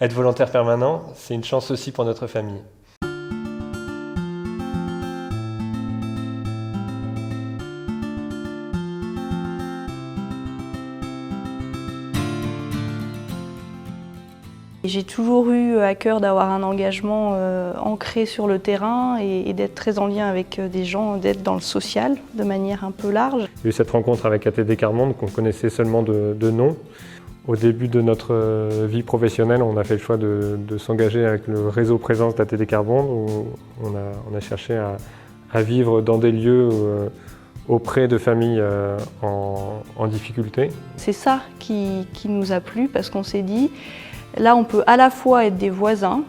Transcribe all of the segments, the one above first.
Être volontaire permanent, c'est une chance aussi pour notre famille. J'ai toujours eu à cœur d'avoir un engagement ancré sur le terrain et d'être très en lien avec des gens, d'être dans le social de manière un peu large. Il y a eu cette rencontre avec ATD Quart Monde qu'on connaissait seulement de nom. Au début de notre vie professionnelle, on a fait le choix de s'engager avec le réseau Présence d'ATD Quart Monde où on a cherché à vivre dans des lieux auprès de familles en difficulté. C'est ça qui nous a plu parce qu'on s'est dit, là on peut à la fois être des voisins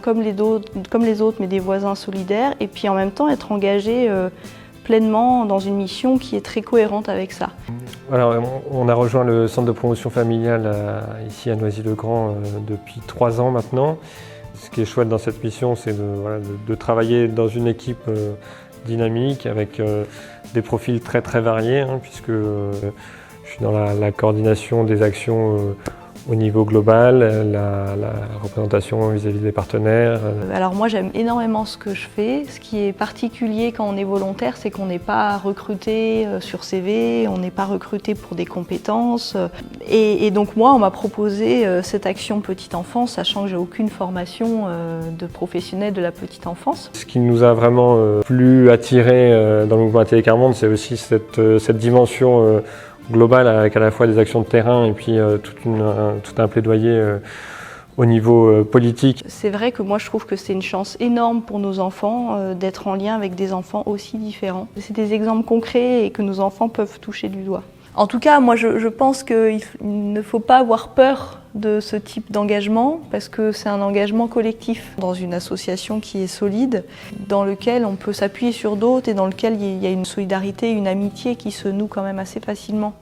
comme les autres, mais des voisins solidaires, et puis en même temps être engagés pleinement dans une mission qui est très cohérente avec ça. Alors, on a rejoint le centre de promotion familiale ici à Noisy-le-Grand depuis 3 ans maintenant. Ce qui est chouette dans cette mission, c'est de travailler dans une équipe dynamique avec des profils très très variés, puisque je suis dans la coordination des actions au niveau global, la représentation vis-à-vis des partenaires. Alors moi j'aime énormément ce que je fais. Ce qui est particulier quand on est volontaire, c'est qu'on n'est pas recruté sur CV, on n'est pas recruté pour des compétences. Et donc moi on m'a proposé cette action petite enfance, sachant que j'ai aucune formation de professionnel de la petite enfance. Ce qui nous a vraiment plus attiré dans le mouvement ATD Quart Monde, c'est aussi cette dimension global avec à la fois des actions de terrain et puis tout un plaidoyer au niveau politique. C'est vrai que moi je trouve que c'est une chance énorme pour nos enfants d'être en lien avec des enfants aussi différents. C'est des exemples concrets et que nos enfants peuvent toucher du doigt. En tout cas, moi je pense qu'il ne faut pas avoir peur de ce type d'engagement parce que c'est un engagement collectif dans une association qui est solide, dans lequel on peut s'appuyer sur d'autres et dans lequel il y a une solidarité, une amitié qui se noue quand même assez facilement.